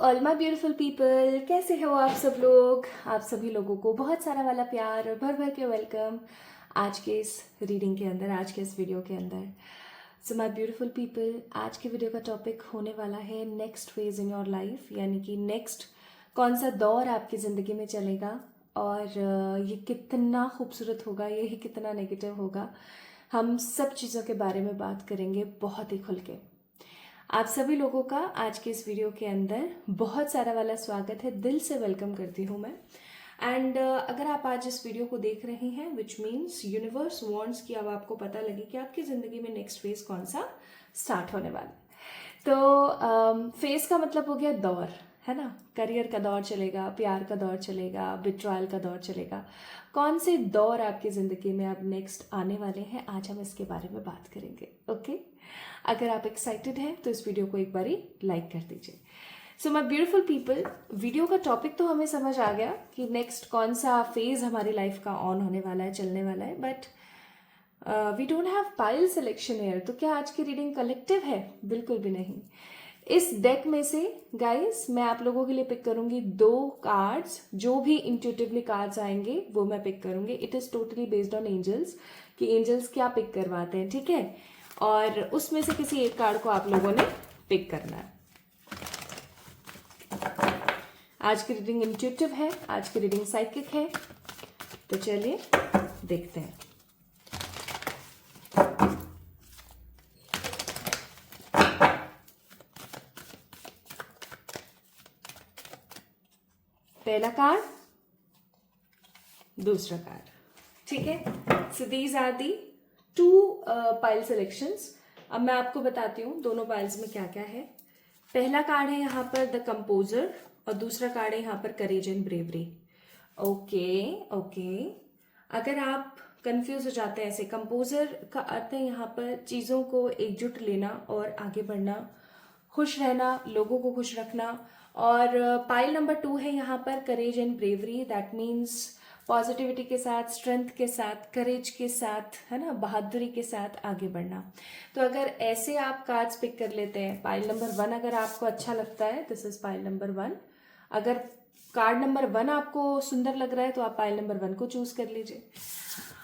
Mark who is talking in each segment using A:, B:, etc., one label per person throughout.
A: All my beautiful people, कैसे हो आप सब लोग। आप सभी लोगों को बहुत सारा वाला प्यार और भर भर के वेलकम आज के इस रीडिंग के अंदर, आज के इस वीडियो के अंदर। सो माय ब्यूटीफुल पीपल, आज के वीडियो का टॉपिक होने वाला है next phase in your life, यानी कि नेक्स्ट कौन सा दौर आपकी ज़िंदगी में चलेगा और ये कितना खूबसूरत होगा, ये ही कितना नेगेटिव होगा। हम सब चीज़ों के बारे में बात करेंगे बहुत ही खुल के। आप सभी लोगों का आज के इस वीडियो के अंदर बहुत सारा वाला स्वागत है, दिल से वेलकम करती हूँ मैं। एंड अगर आप आज इस वीडियो को देख रहे हैं, विच मीन्स यूनिवर्स वांट्स कि अब आपको पता लगे कि आपकी ज़िंदगी में नेक्स्ट फेज कौन सा स्टार्ट होने वाला है। तो फेज का मतलब हो गया दौर, है ना। करियर का दौर चलेगा, प्यार का दौर चलेगा, बिट्रॉयल का दौर चलेगा। कौन से दौर आपकी ज़िंदगी में अब नेक्स्ट आने वाले हैं, आज हम इसके बारे में बात करेंगे। ओके अगर आप एक्साइटेड हैं तो इस वीडियो को एक बारी लाइक कर दीजिए। So my beautiful people, video का टॉपिक तो हमें समझ आ गया कि नेक्स्ट कौन सा फेज हमारी लाइफ का ऑन होने वाला है, चलने वाला है, but we don't have pile selection here. तो क्या आज की रीडिंग कलेक्टिव है? बिल्कुल भी नहीं। इस डेक में से गाइस मैं आप लोगों के लिए पिक करूंगी 2 कार्ड्स, जो भी इंट्यूटिवली कार्ड्स आएंगे वो मैं पिक करूंगी। It is totally based on angels कि एंजल्स क्या पिक करवाते हैं, ठीक है। और उसमें से किसी एक कार्ड को आप लोगों ने पिक करना है। आज की रीडिंग इंट्यूटिव है, आज की रीडिंग साइकिक है, तो चलिए देखते हैं। पहला कार्ड, दूसरा कार्ड, ठीक है। So these are the 2 pile selections. अब मैं आपको बताती हूँ दोनों पाइल्स में क्या क्या है। पहला कार्ड है यहाँ पर द कंपोजर और दूसरा कार्ड है यहाँ पर करेज एंड ब्रेवरी। ओके अगर आप कंफ्यूज हो जाते हैं ऐसे, कंपोजर का अर्थ है यहाँ पर चीज़ों को एकजुट लेना और आगे बढ़ना, खुश रहना, लोगों को खुश रखना। और पाइल नंबर 2 है यहाँ पर courage and bravery. That means positivity के साथ, स्ट्रेंथ के साथ, करेज के साथ, है ना, बहादुरी के साथ आगे बढ़ना। तो अगर ऐसे आप कार्ड्स पिक कर लेते हैं, पाइल नंबर 1 अगर आपको अच्छा लगता है, दिस इज पाइल नंबर 1। अगर कार्ड नंबर 1 आपको सुंदर लग रहा है तो आप पाइल नंबर 1 को चूज कर लीजिए।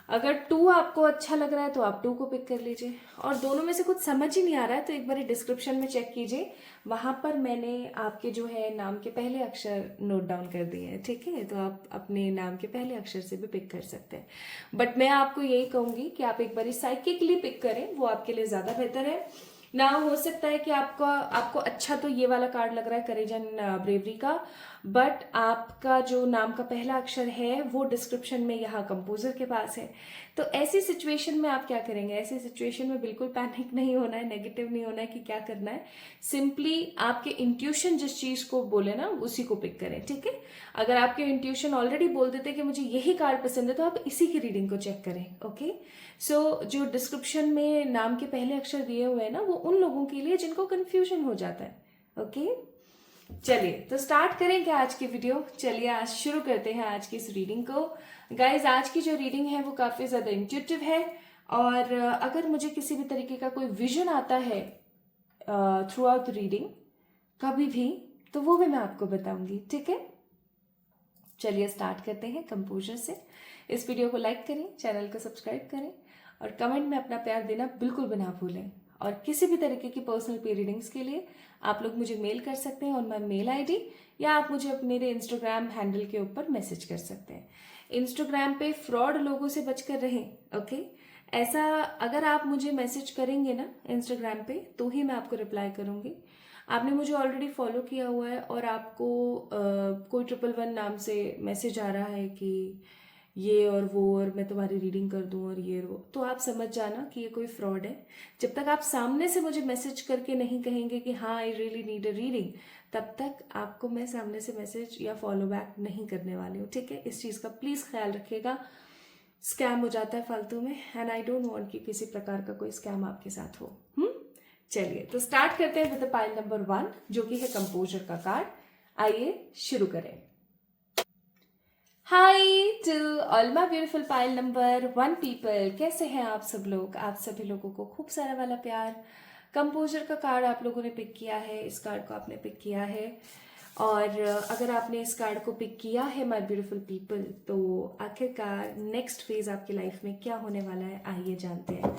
A: अगर 2 आपको अच्छा लग रहा है तो आप 2 को पिक कर लीजिए। और दोनों में से कुछ समझ ही नहीं आ रहा है तो एक बार डिस्क्रिप्शन में चेक कीजिए, वहां पर मैंने आपके जो है नाम के पहले अक्षर नोट डाउन कर दिए हैं, ठीक है। तो आप अपने नाम के पहले अक्षर से भी पिक कर सकते हैं। बट मैं आपको यही कहूंगी कि आप एक बार साइकिकली पिक करें, वो आपके लिए ज्यादा बेहतर है ना। हो सकता है कि आपको अच्छा तो ये वाला कार्ड लग रहा है करेज एंड ब्रेवरी का, बट आपका जो नाम का पहला अक्षर है वो डिस्क्रिप्शन में यहाँ कंपोजर के पास है। तो ऐसी सिचुएशन में आप क्या करेंगे? ऐसी सिचुएशन में बिल्कुल पैनिक नहीं होना है, नेगेटिव नहीं होना है कि क्या करना है। सिंपली आपके इंट्यूशन जिस चीज को बोले ना, उसी को पिक करें, ठीक है। अगर आपके इंट्यूशन ऑलरेडी बोल देते कि मुझे यही कार्ड पसंद है तो आप इसी की रीडिंग को चेक करें। ओके सो जो डिस्क्रिप्शन में नाम के पहले अक्षर दिए हुए हैं ना, वो उन लोगों के लिए जिनको कंफ्यूजन हो जाता है। ओके चलिए तो स्टार्ट करेंगे आज की वीडियो। चलिए आज शुरू करते हैं आज की इस रीडिंग को। गाइज आज की जो रीडिंग है वो काफी ज्यादा इंट्यूटिव है, और अगर मुझे किसी भी तरीके का कोई विजन आता है थ्रू आउट द रीडिंग कभी भी, तो वो भी मैं आपको बताऊंगी, ठीक है। चलिए स्टार्ट करते हैं कंपोजर से। इस वीडियो को लाइक करें, चैनल को सब्सक्राइब करें और कमेंट में अपना प्यार देना बिल्कुल भी ना भूलें। और किसी भी तरीके की पर्सनल पे रीडिंग्स के लिए आप लोग मुझे मेल कर सकते हैं ऑन माई मेल आईडी, या आप मुझे मेरे इंस्टाग्राम हैंडल के ऊपर मैसेज कर सकते हैं। इंस्टाग्राम पे फ्रॉड लोगों से बचकर रहें। ओके ऐसा अगर आप मुझे मैसेज करेंगे ना इंस्टाग्राम पे तो ही मैं आपको रिप्लाई करूंगी। आपने मुझे ऑलरेडी फॉलो किया हुआ है और आपको कोई 111 नाम से मैसेज आ रहा है कि ये और वो और मैं तुम्हारी रीडिंग कर दूं और ये वो, तो आप समझ जाना कि ये कोई फ्रॉड है। जब तक आप सामने से मुझे मैसेज करके नहीं कहेंगे कि हाँ I really need a reading, तब तक आपको मैं सामने से मैसेज या फॉलो बैक नहीं करने वाली हूँ, ठीक है। इस चीज़ का प्लीज़ ख्याल रखिएगा, स्कैम हो जाता है फालतू में, एंड आई डोंट वांट कि किसी प्रकार का कोई स्कैम आपके साथ हो। चलिए तो स्टार्ट करते हैं विद पाइल नंबर 1 जो कि है कंपोजर का कार्ड। आइए शुरू करें। Hi to all my beautiful pile number 1 people, कैसे हैं आप सब लोग। आप सभी लोगों को खूब सारा वाला प्यार। कंपोजर का कार्ड आप लोगों ने पिक किया है, इस कार्ड को आपने पिक किया है और अगर आपने इस कार्ड को पिक किया है माय ब्यूटीफुल पीपल, तो आखिरकार नेक्स्ट फेज आपकी लाइफ में क्या होने वाला है आइए जानते हैं।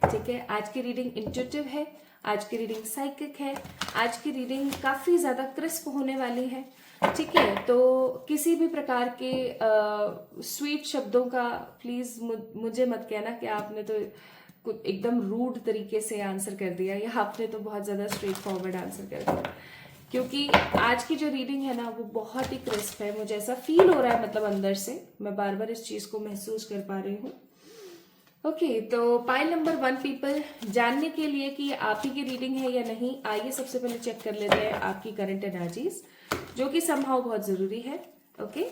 A: ठीक है, आज की रीडिंग इंट्यूटिव है, आज की रीडिंग साइकिक है, आज की रीडिंग काफ़ी ज़्यादा क्रिस्प होने वाली है। ठीक है, तो किसी भी प्रकार के स्वीट शब्दों का प्लीज़ मुझे मत कहना कि आपने तो कुछ एकदम रूड तरीके से आंसर कर दिया या आपने तो बहुत ज़्यादा स्ट्रेट फॉरवर्ड आंसर कर दिया, क्योंकि आज की जो रीडिंग है ना वो बहुत ही क्रिस्प है। मुझे ऐसा फील हो रहा है, मतलब अंदर से मैं बार बार इस चीज़ को महसूस कर पा रही हूँ। ओके, तो पाइल नंबर 1 पीपल, जानने के लिए कि आप ही की रीडिंग है या नहीं, आइए सबसे पहले चेक कर लेते हैं आपकी करंट एनर्जीज, जो कि समहाउ बहुत जरूरी है। ओके,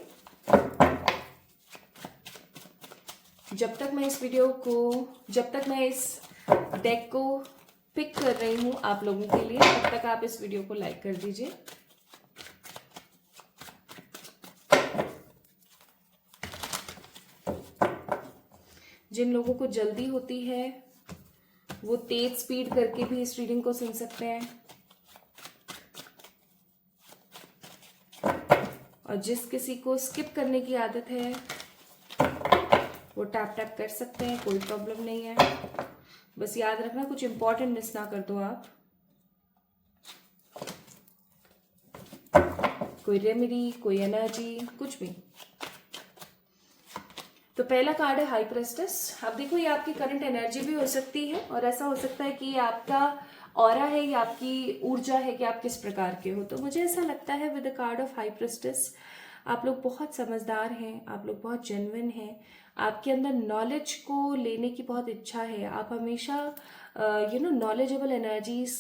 A: जब तक मैं इस डेक को पिक कर रही हूं आप लोगों के लिए, तब तक आप इस वीडियो को लाइक कर दीजिए। जिन लोगों को जल्दी होती है वो तेज स्पीड करके भी इस रीडिंग को सुन सकते हैं, और जिस किसी को स्किप करने की आदत है वो टैप टैप कर सकते हैं, कोई प्रॉब्लम नहीं है। बस याद रखना कुछ इंपॉर्टेंट मिस ना कर दो आप। कोई रेमेडी, कोई एनर्जी, कुछ भी। तो पहला कार्ड है हाई प्रेस्टेस। अब देखो, ये आपकी करंट एनर्जी भी हो सकती है, और ऐसा हो सकता है कि ये आपका ऑरा है या आपकी ऊर्जा है कि आप किस प्रकार के हो। तो मुझे ऐसा लगता है with the card of high प्रेस्टेस आप लोग बहुत समझदार हैं, आप लोग बहुत जेन्युइन हैं, आपके अंदर नॉलेज को लेने की बहुत इच्छा है। आप हमेशा नॉलेजेबल एनर्जीज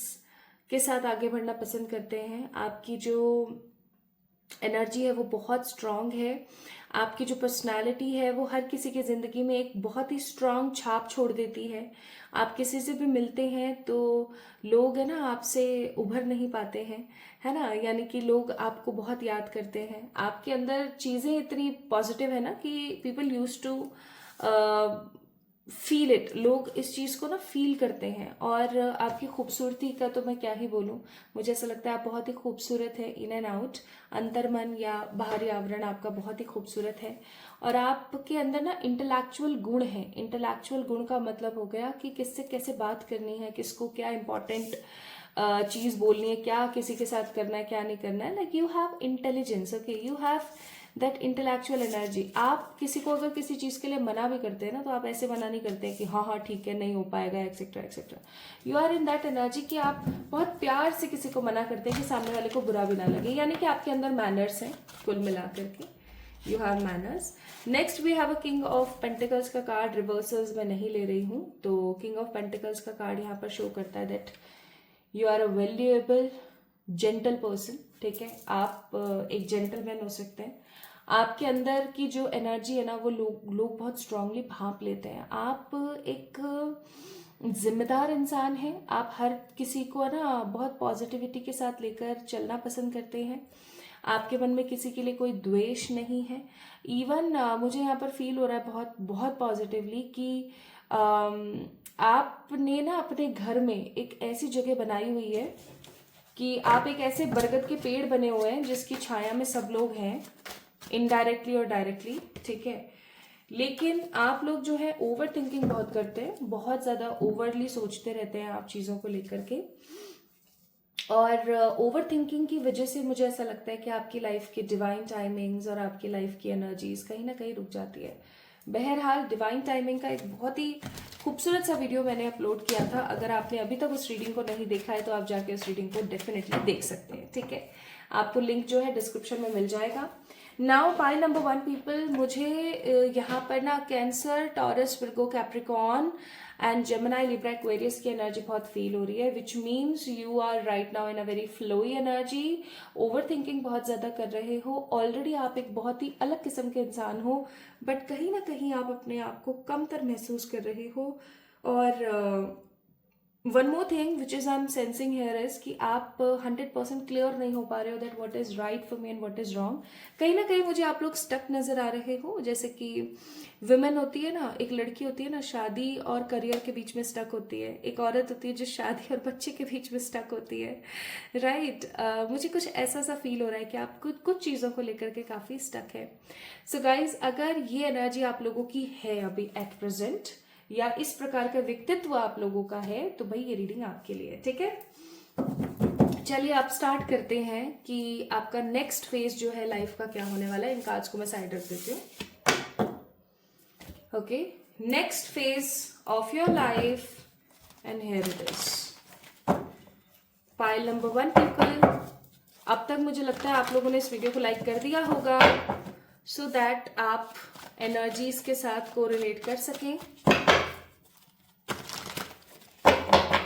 A: के साथ आगे बढ़ना पसंद करते हैं। आपकी जो एनर्जी है वो बहुत स्ट्रांग है। आपकी जो पर्सनालिटी है वो हर किसी की ज़िंदगी में एक बहुत ही स्ट्रांग छाप छोड़ देती है। आप किसी से भी मिलते हैं तो लोग है ना आपसे उभर नहीं पाते हैं, है ना, यानी कि लोग आपको बहुत याद करते हैं। आपके अंदर चीज़ें इतनी पॉजिटिव है ना कि people use to feel it, लोग इस चीज़ को ना फील करते हैं। और आपकी खूबसूरती का तो मैं क्या ही बोलूँ, मुझे ऐसा लगता है आप बहुत ही खूबसूरत है इन एंड आउट, अंतर्मन या बाहरी आवरण आपका बहुत ही खूबसूरत है। और आपके अंदर ना इंटेलेक्चुअल गुण है। इंटेलेक्चुअल गुण का मतलब हो गया कि किससे कैसे बात करनी है, किसको क्या इंपॉर्टेंट चीज़ बोलनी है, क्या किसी के साथ करना है, क्या नहीं करना है। Like you have intelligence, okay, you have that intellectual energy. आप किसी को अगर किसी चीज़ के लिए मना भी करते हैं ना, तो आप ऐसे मना नहीं करते हैं कि हाँ हाँ ठीक है नहीं हो पाएगा etcetera etcetera. You are in that energy कि आप बहुत प्यार से किसी को मना करते हैं कि सामने वाले को बुरा भी ना लगे, यानी कि आपके अंदर मैनर्स हैं कुल मिला करके, you have manners. Next we have a king of pentacles का कार्ड, रिवर्सल्स मैं नहीं ले रही हूँ। तो किंग ऑफ पेंटिकल्स का कार्ड यहाँ पर शो करता है that you are a valuable gentle person. ठीक है, आप एक जेंटलमैन हो सकते हैं। आपके अंदर की जो एनर्जी है ना वो लोग बहुत स्ट्रांगली भांप लेते हैं। आप एक जिम्मेदार इंसान हैं, आप हर किसी को ना बहुत पॉजिटिविटी के साथ लेकर चलना पसंद करते हैं। आपके मन में किसी के लिए कोई द्वेष नहीं है। इवन मुझे यहाँ पर फील हो रहा है बहुत बहुत पॉजिटिवली कि आपने ना अपने घर में एक ऐसी जगह बनाई हुई है कि आप एक ऐसे बरगद के पेड़ बने हुए हैं जिसकी छाया में सब लोग हैं, इनडायरेक्टली और डायरेक्टली। ठीक है, लेकिन आप लोग जो है ओवर थिंकिंग बहुत करते हैं, बहुत ज़्यादा ओवरली सोचते रहते हैं आप चीज़ों को लेकर के, और ओवर थिंकिंग की वजह से मुझे ऐसा लगता है कि आपकी लाइफ की डिवाइन टाइमिंग्स और आपकी लाइफ की एनर्जीज कहीं ना कहीं रुक जाती है। बहरहाल डिवाइन टाइमिंग का एक बहुत ही खूबसूरत सा वीडियो मैंने अपलोड किया था, अगर आपने अभी तक उस रीडिंग को नहीं देखा है तो आप जाके उस रीडिंग को डेफिनेटली देख सकते हैं। ठीक है, आपको लिंक जो है डिस्क्रिप्शन में मिल जाएगा। नाउ पाइल नंबर 1 पीपल, मुझे यहाँ पर ना Cancer, Taurus, Virgo, Capricorn and Gemini, Libra, Aquarius की एनर्जी बहुत फील हो रही है, which means you are right now in a very flowy energy. Over thinking बहुत ज़्यादा कर रहे हो, ऑलरेडी आप एक बहुत ही अलग किस्म के इंसान हो, बट कहीं ना कहीं आप अपने आप को कमतर महसूस कर रहे हो। और one more thing which is I am sensing here is कि आप 100% क्लियर नहीं हो पा रहे हो that what is right for me and what is wrong. कहीं ना कहीं मुझे आप लोग स्टक नजर आ रहे हो, जैसे कि विमेन होती है ना, एक लड़की होती है ना शादी और करियर के बीच में स्टक होती है, एक औरत होती है जो शादी और बच्चे के बीच में स्टक होती है, राइट। मुझे कुछ ऐसा सा फील हो रहा है कि आप कुछ कुछ चीज़ों को लेकर के काफ़ी स्टक है। सो गाइज, अगर ये एनर्जी आप लोगों की है अभी एट प्रेजेंट, या इस प्रकार का व्यक्तित्व आप लोगों का है, तो भाई ये रीडिंग आपके लिए, ठीक है। चलिए आप स्टार्ट करते हैं कि आपका नेक्स्ट फेज जो है लाइफ का क्या होने वाला है। इन कार्ड्स को मैं साइड रख देती हूँ। Okay, next phase of your life and here it is pile number 1 people. अब तक मुझे लगता है आप लोगों ने इस वीडियो को लाइक कर दिया होगा, सो दैट आप एनर्जीज के साथ कोरिलेट कर सकें,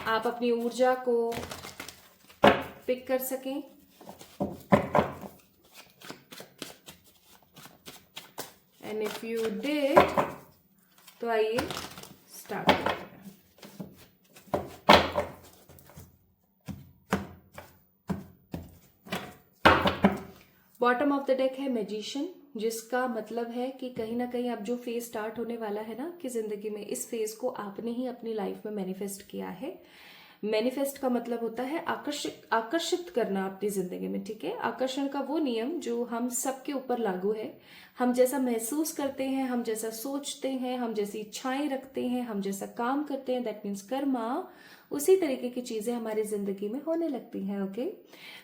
A: आप अपनी ऊर्जा को पिक कर सकें। एंड इफ यू डिड, तो आइए स्टार्ट करते हैं। बॉटम ऑफ द डेक है मैजिशियन, जिसका मतलब है कि कहीं ना कहीं अब जो फेज स्टार्ट होने वाला है ना कि जिंदगी में, इस फेज को आपने ही अपनी लाइफ में मैनिफेस्ट किया है। मैनिफेस्ट का मतलब होता है आकर्षित करना अपनी जिंदगी में, ठीक है। आकर्षण का वो नियम जो हम सबके ऊपर लागू है। हम जैसा महसूस करते हैं, हम जैसा सोचते हैं, हम जैसी इच्छाएं रखते हैं, हम जैसा काम करते हैं, दैट मीन्स कर्मा, उसी तरीके की चीजें हमारी जिंदगी में होने लगती हैं। ओके,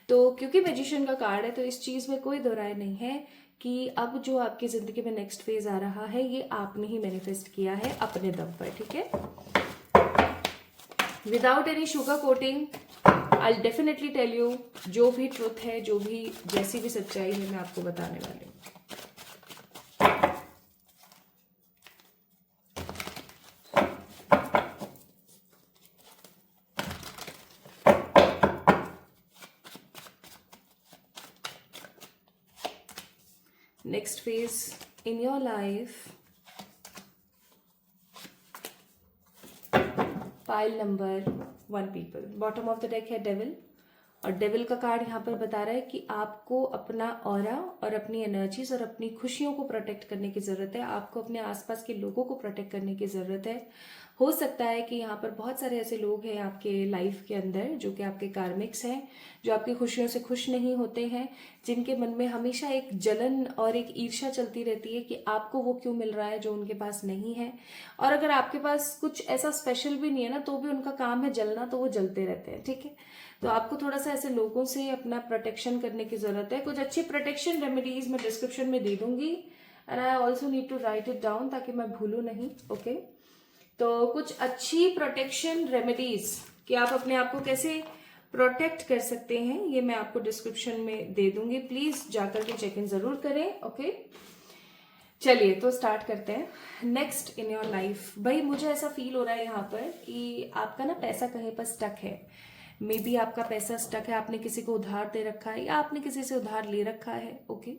A: तो क्योंकि मैजिशियन का कार्ड है, तो इस चीज में कोई दो राय नहीं है कि अब जो आपकी जिंदगी में नेक्स्ट फेज आ रहा है, ये आपने ही मैनिफेस्ट किया है अपने दम पर, ठीक है। Without any sugar coating, I definitely tell you, जो भी ट्रुथ है, जो भी जैसी भी सच्चाई है, मैं आपको बताने वाली हूँ। Next phase in your life, pile number 1 people. Bottom of the deck है डेविल, और डेविल का कार्ड यहाँ पर बता रहा है कि आपको अपना ऑरा और अपनी एनर्जीज और अपनी खुशियों को प्रोटेक्ट करने की जरूरत है। आपको अपने आसपास के लोगों को प्रोटेक्ट करने की जरूरत है। हो सकता है कि यहाँ पर बहुत सारे ऐसे लोग हैं आपके लाइफ के अंदर जो कि आपके कार्मिक्स हैं, जो आपकी खुशियों से खुश नहीं होते हैं, जिनके मन में हमेशा एक जलन और एक ईर्ष्या चलती रहती है कि आपको वो क्यों मिल रहा है जो उनके पास नहीं है। और अगर आपके पास कुछ ऐसा स्पेशल भी नहीं है ना, तो भी उनका काम है जलना, तो वो जलते रहते हैं, ठीक है। तो आपको थोड़ा सा ऐसे लोगों से अपना प्रोटेक्शन करने की जरूरत है। कुछ अच्छी प्रोटेक्शन रेमेडीज मैं डिस्क्रिप्शन में दे दूंगी, and I also need to write it down ताकि मैं भूलूं नहीं। ओके, तो कुछ अच्छी प्रोटेक्शन रेमेडीज कि आप अपने आप को कैसे प्रोटेक्ट कर सकते हैं, ये मैं आपको डिस्क्रिप्शन में दे दूंगी। प्लीज जाकर के चेक इन जरूर करें। ओके, चलिए तो स्टार्ट करते हैं। नेक्स्ट इन योर लाइफ, भाई मुझे ऐसा फील हो रहा है यहाँ पर कि आपका ना पैसा कहीं पर स्टक है। मे बी आपका पैसा स्टक है, आपने किसी को उधार दे रखा है या आपने किसी से उधार ले रखा है। ओके,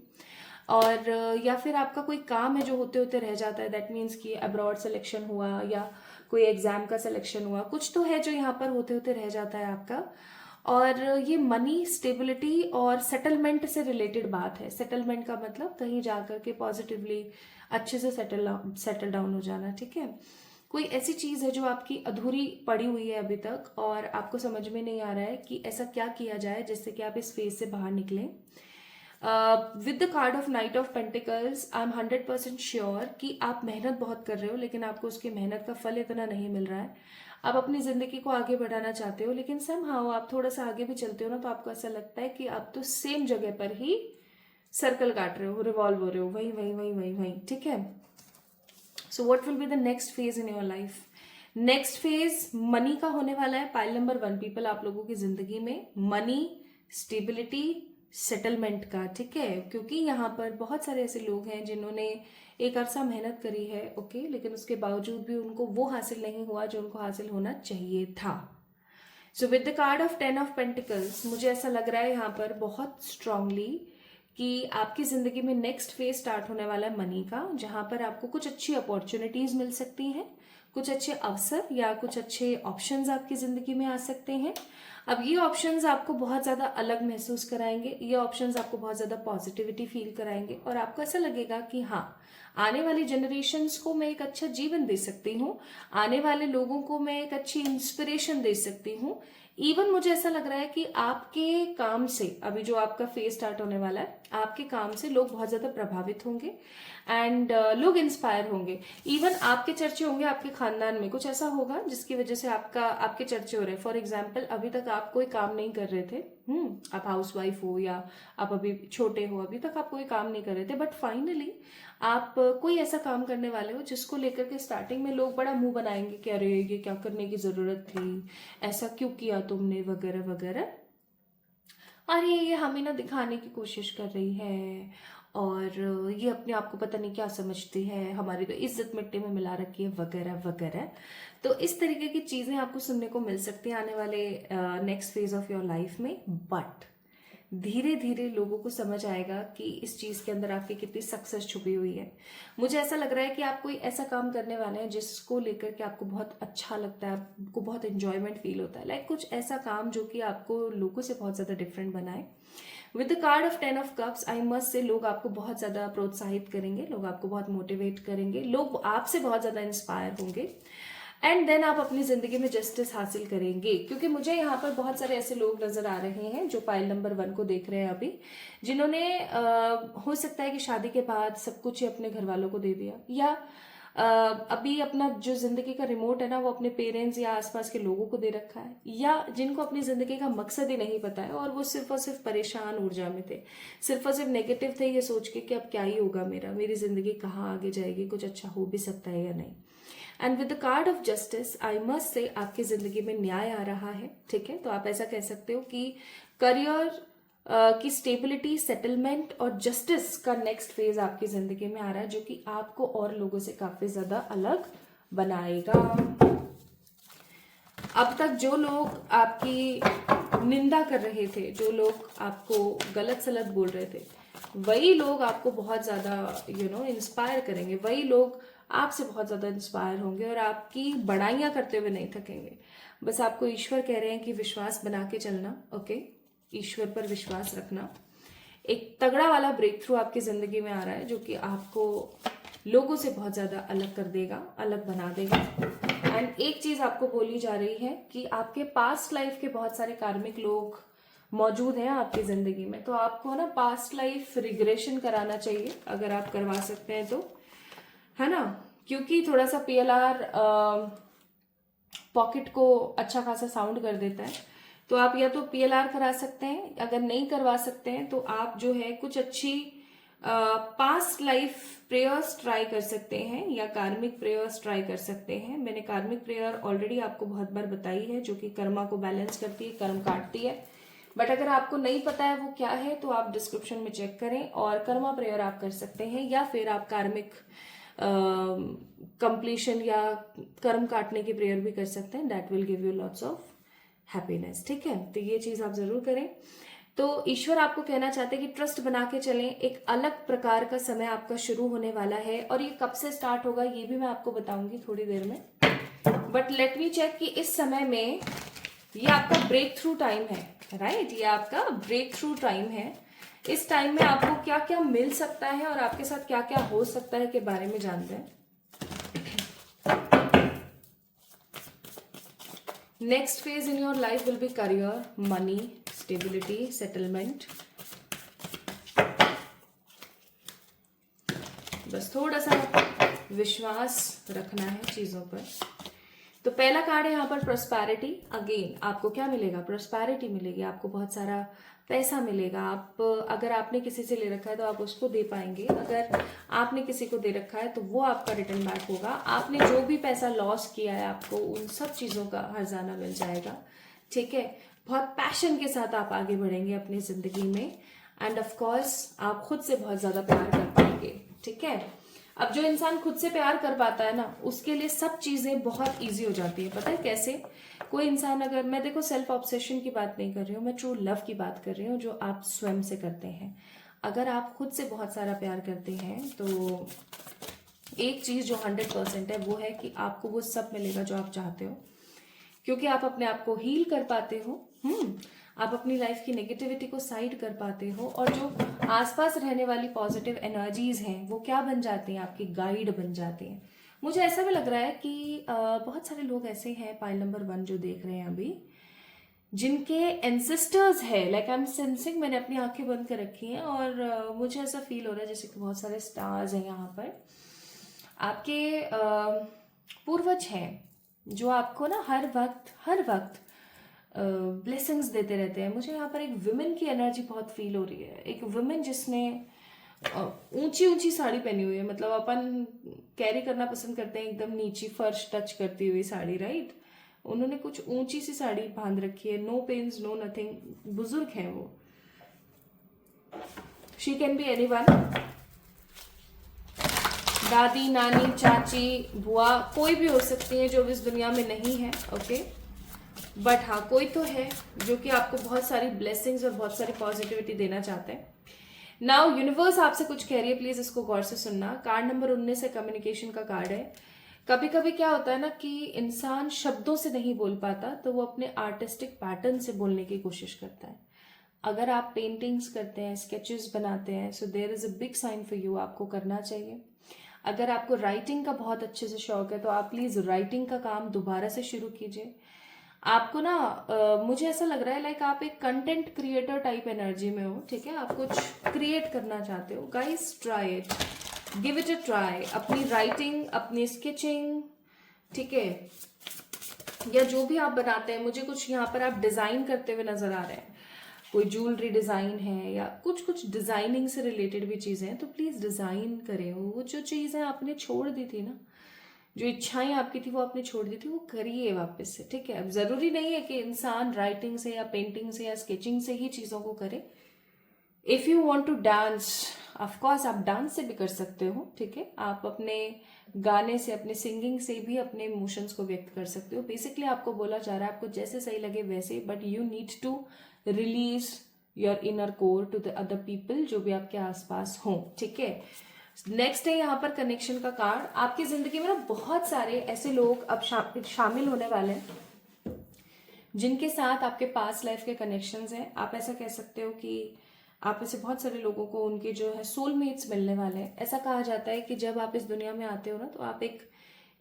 A: और या फिर आपका कोई काम है जो होते होते रह जाता है। दैट मीन्स कि अब्रॉड सिलेक्शन हुआ या कोई एग्जाम का सिलेक्शन हुआ, कुछ तो है जो यहाँ पर होते होते रह जाता है आपका। और ये मनी स्टेबिलिटी और सेटलमेंट से रिलेटेड बात है। सेटलमेंट का मतलब कहीं जाकर के पॉजिटिवली अच्छे से सेटल डाउन हो जाना, ठीक है। कोई ऐसी चीज है जो आपकी अधूरी पड़ी हुई है अभी तक, और आपको समझ में नहीं आ रहा है कि ऐसा क्या किया जाए जिससे कि आप इस फेज से बाहर निकलें। With the card of night of pentacles, I am 100% sure कि आप मेहनत बहुत कर रहे हो, लेकिन आपको उसकी मेहनत का फल इतना नहीं मिल रहा है। आप अपनी जिंदगी को आगे बढ़ाना चाहते हो, लेकिन समहाउ आप थोड़ा सा आगे भी चलते हो ना, तो आपको ऐसा लगता है कि आप तो सेम जगह पर ही सर्कल काट रहे हो, रिवॉल्व हो रहे हो, वही वही वही वही वही, ठीक है। So what will be the next phase in your life? Next phase money का होने वाला है। पाइल नंबर 1 पीपल, आप लोगों की जिंदगी में मनी, स्टेबिलिटी, सेटलमेंट का, ठीक है। क्योंकि यहाँ पर बहुत सारे ऐसे लोग हैं जिन्होंने एक अरसा मेहनत करी है, ओके, लेकिन उसके बावजूद भी उनको वो हासिल नहीं हुआ जो उनको हासिल होना चाहिए था। So with the card of 10 of pentacles, मुझे ऐसा लग रहा है यहाँ पर बहुत स्ट्रांगली कि आपकी जिंदगी में नेक्स्ट फेज स्टार्ट होने वाला है मनी का, जहां पर आपको कुछ अच्छी अपॉर्चुनिटीज मिल सकती हैं, कुछ अच्छे अवसर या कुछ अच्छे ऑप्शंस आपकी जिंदगी में आ सकते हैं। अब ये ऑप्शंस आपको बहुत ज्यादा अलग महसूस कराएंगे, ये ऑप्शंस आपको बहुत ज्यादा पॉजिटिविटी फील कराएंगे और आपको ऐसा लगेगा कि हाँ, आने वाली जनरेशन्स को मैं एक अच्छा जीवन दे सकती हूँ, आने वाले लोगों को मैं एक अच्छी इंस्पिरेशन दे सकती हूँ। इवन मुझे ऐसा लग रहा है कि आपके काम से, अभी जो आपका फेज स्टार्ट होने वाला है, आपके काम से लोग बहुत ज्यादा प्रभावित होंगे एंड लोग इंस्पायर होंगे। इवन आपके चर्चे होंगे, आपके खानदान में कुछ ऐसा होगा जिसकी वजह से आपके चर्चे हो रहे हैं। फॉर एग्जाम्पल, अभी तक आप कोई काम नहीं कर रहे थे, आप हाउसवाइफ हो या आप अभी छोटे हो, अभी तक आप कोई काम नहीं कर रहे थे, बट फाइनली आप कोई ऐसा काम करने वाले हो जिसको लेकर के स्टार्टिंग में लोग बड़ा मुंह बनाएंगे कि अरे ये क्या करने की जरूरत थी, ऐसा क्यों किया तुमने, वगैरह वगैरह। अरे ये हमें ना दिखाने की कोशिश कर रही है और ये अपने आप को पता नहीं क्या समझती है, हमारी तो इज्जत मिट्टी में मिला रखी है, वगैरह वगैरह। तो इस तरीके की चीजें आपको सुनने को मिल सकती हैं आने वाले next phase of your life में। बट धीरे धीरे लोगों को समझ आएगा कि इस चीज के अंदर आपकी कितनी सक्सेस छुपी हुई है। मुझे ऐसा लग रहा है कि आप कोई ऐसा काम करने वाले हैं जिसको लेकर के आपको बहुत अच्छा लगता है, आपको बहुत एंजॉयमेंट फील होता है, लाइक कुछ ऐसा काम जो कि आपको लोगों से बहुत ज्यादा डिफरेंट बनाए। With the card of 10 of cups, I must say लोग आपको बहुत ज्यादा प्रोत्साहित करेंगे, लोग आपको बहुत मोटिवेट करेंगे, लोग आपसे बहुत ज्यादा इंस्पायर होंगे एंड देन आप अपनी जिंदगी में जस्टिस हासिल करेंगे। क्योंकि मुझे यहाँ पर बहुत सारे ऐसे लोग नजर आ रहे हैं जो पाइल नंबर 1 को देख रहे हैं अभी, जिन्होंने हो सकता है कि शादी के बाद सब कुछ ही अपने घर वालों को दे दिया, या अभी अपना जो जिंदगी का रिमोट है ना वो अपने पेरेंट्स या आसपास के लोगों को दे रखा है, या जिनको अपनी जिंदगी का मकसद ही नहीं पता है और वो सिर्फ और सिर्फ परेशान ऊर्जा में थे, सिर्फ और सिर्फ नेगेटिव थे, ये सोच के कि अब क्या ही होगा मेरा, मेरी जिंदगी कहाँ आगे जाएगी, कुछ अच्छा हो भी सकता है या नहीं। And with the card of justice, I must say आपकी जिंदगी में न्याय आ रहा है। ठीक है, तो आप ऐसा कह सकते हो कि करियर की स्टेबिलिटी, सेटलमेंट और जस्टिस का नेक्स्ट फेज आपकी जिंदगी में आ रहा है, जो कि आपको और लोगों से काफी ज्यादा अलग बनाएगा। अब तक जो लोग आपकी निंदा कर रहे थे, जो लोग आपको गलत सलत बोल रहे थे, वही लोग आपको बहुत ज्यादा इंस्पायर करेंगे, वही लोग आपसे बहुत ज्यादा इंस्पायर होंगे और आपकी बड़ाइयां करते हुए नहीं थकेंगे। बस आपको ईश्वर कह रहे हैं कि विश्वास बना के चलना, ओके, ईश्वर पर विश्वास रखना। एक तगड़ा वाला ब्रेक थ्रू आपकी जिंदगी में आ रहा है जो कि आपको लोगों से बहुत ज्यादा अलग कर देगा, अलग बना देगा। एंड एक चीज आपको बोली जा रही है कि आपके पास्ट लाइफ के बहुत सारे कार्मिक लोग मौजूद हैं आपकी जिंदगी में, तो आपको ना पास्ट लाइफ रिग्रेशन कराना चाहिए, अगर आप करवा सकते हैं तो, है ना, क्योंकि थोड़ा सा PLR पॉकेट को अच्छा खासा साउंड कर देता है। तो आप या तो PLR करा सकते हैं, अगर नहीं करवा सकते हैं तो आप जो है कुछ अच्छी पास्ट लाइफ प्रेयर्स ट्राई कर सकते हैं या कार्मिक प्रेयर्स ट्राई कर सकते हैं। मैंने कार्मिक प्रेयर ऑलरेडी आपको बहुत बार बताई है, जो कि कर्मा को बैलेंस करती है, कर्म काटती है। बट अगर आपको नहीं पता है वो क्या है तो आप डिस्क्रिप्शन में चेक करें और कर्मा प्रेयर आप कर सकते हैं, या फिर आप कार्मिक कंप्लीशन या कर्म काटने की प्रेयर भी कर सकते हैं। That will give you lots of happiness. ठीक है, तो ये चीज आप जरूर करें। तो ईश्वर आपको कहना चाहते हैं कि ट्रस्ट बना के चलें, एक अलग प्रकार का समय आपका शुरू होने वाला है और ये कब से स्टार्ट होगा ये भी मैं आपको बताऊंगी थोड़ी देर में। बट लेट मी चेक कि इस समय में ये आपका ब्रेक थ्रू टाइम है, राइट, ये आपका ब्रेक थ्रू टाइम है। इस टाइम में आपको क्या क्या मिल सकता है और आपके साथ क्या क्या हो सकता है के बारे में जानते हैं। Next phase in your life will B career, money, stability, settlement. बस थोड़ा सा विश्वास रखना है चीजों पर। तो पहला कार्ड है यहाँ पर प्रोस्पैरिटी। अगेन आपको क्या मिलेगा, प्रोस्पैरिटी मिलेगी, आपको बहुत सारा पैसा मिलेगा। आप अगर आपने किसी से ले रखा है तो आप उसको दे पाएंगे, अगर आपने किसी को दे रखा है तो वो आपका रिटर्न बैक होगा। आपने जो भी पैसा लॉस किया है आपको उन सब चीजों का हर्जाना मिल जाएगा। ठीक है, बहुत पैशन के साथ आप आगे बढ़ेंगे अपनी जिंदगी में एंड ऑफ कोर्स आप खुद से बहुत ज्यादा प्यार कर पाएंगे। ठीक है, अब जो इंसान खुद से प्यार कर पाता है ना उसके लिए सब चीजें बहुत इजी हो जाती है। पता है कैसे? कोई इंसान, अगर मैं देखो सेल्फ ऑब्सेशन की बात नहीं कर रही हूँ, मैं ट्रू लव की बात कर रही हूँ जो आप स्वयं से करते हैं। अगर आप खुद से बहुत सारा प्यार करते हैं तो एक चीज जो 100% है वो है कि आपको वो सब मिलेगा जो आप चाहते हो, क्योंकि आप अपने आप को हील कर पाते हो। आप अपनी लाइफ की नेगेटिविटी को साइड कर पाते हो, और जो आसपास रहने वाली पॉजिटिव एनर्जीज हैं वो क्या बन जाती हैं, आपकी गाइड बन जाती हैं। मुझे ऐसा भी लग रहा है कि बहुत सारे लोग ऐसे हैं, पाइल नंबर 1 जो देख रहे हैं अभी, जिनके एंसेस्टर्स है, लाइक आई एम सेंसिंग, मैंने अपनी आंखें बंद कर रखी हैं और मुझे ऐसा फील हो रहा है जैसे कि बहुत सारे स्टार्स हैं यहाँ पर, आपके पूर्वज हैं जो आपको ना हर वक्त ब्लेसिंग्स देते रहते हैं। मुझे यहाँ पर एक वुमेन की एनर्जी बहुत फील हो रही है, एक वुमेन जिसने ऊंची ऊंची साड़ी पहनी हुई है, मतलब अपन कैरी करना पसंद करते हैं एकदम नीची फर्श टच करती हुई साड़ी, राइट। उन्होंने कुछ ऊंची सी साड़ी बांध रखी है, नो पेन्स नो नथिंग, बुजुर्ग है वो। शी कैन बी एनीवन, दादी, नानी, चाची, बुआ, कोई भी हो सकती है जो इस दुनिया में नहीं है, ओके। बट हाँ, कोई तो है जो कि आपको बहुत सारी ब्लेसिंग्स और बहुत सारी पॉजिटिविटी देना चाहते हैं। नाउ यूनिवर्स आपसे कुछ कह रही है, प्लीज इसको गौर से सुनना। कार्ड नंबर 19 है, कम्युनिकेशन का कार्ड है। कभी कभी क्या होता है ना कि इंसान शब्दों से नहीं बोल पाता, तो वो अपने आर्टिस्टिक पैटर्न से बोलने की कोशिश करता है। अगर आप पेंटिंग्स करते हैं, स्केचेस बनाते हैं, so there is a big sign for you, आपको करना चाहिए। अगर आपको राइटिंग का बहुत अच्छे से शौक है तो आप प्लीज राइटिंग का काम दोबारा से शुरू कीजिए। आपको ना मुझे ऐसा लग रहा है लाइक आप एक कंटेंट क्रिएटर टाइप एनर्जी में हो, ठीक है। आप कुछ क्रिएट करना चाहते हो, guys try it, give it a try. अपनी राइटिंग, अपनी स्केचिंग, ठीक है, या जो भी आप बनाते हैं, मुझे कुछ यहाँ पर आप डिजाइन करते हुए नजर आ रहे हैं, कोई ज्वेलरी डिजाइन है या कुछ डिजाइनिंग से रिलेटेड भी चीजें हैं, तो प्लीज डिजाइन करें। वो जो चीजें आपने छोड़ दी थी ना, जो इच्छाएं आपकी थी वो आपने छोड़ दी थी, वो करिए वापस से, ठीक है। अब जरूरी नहीं है कि इंसान राइटिंग से या पेंटिंग से या स्केचिंग से ही चीजों को करे। If you want to dance, of course आप डांस से भी कर सकते हो, ठीक है। आप अपने गाने से, अपने सिंगिंग से भी अपने इमोशंस को व्यक्त कर सकते हो। बेसिकली आपको बोला जा रहा है आपको जैसे सही लगे वैसे, but you need to release your inner core to the other people जो भी आपके आसपास हों, ठीक है। नेक्स्ट है यहाँ पर कनेक्शन का कार्ड। आपकी जिंदगी में ना बहुत सारे ऐसे लोग अब शामिल होने वाले हैं जिनके साथ आपके पास्ट लाइफ के कनेक्शंस हैं। आप ऐसा कह सकते हो कि आप ऐसे बहुत सारे लोगों को उनके जो है सोलमेट्स मिलने वाले हैं। ऐसा कहा जाता है कि जब आप इस दुनिया में आते हो ना, तो आप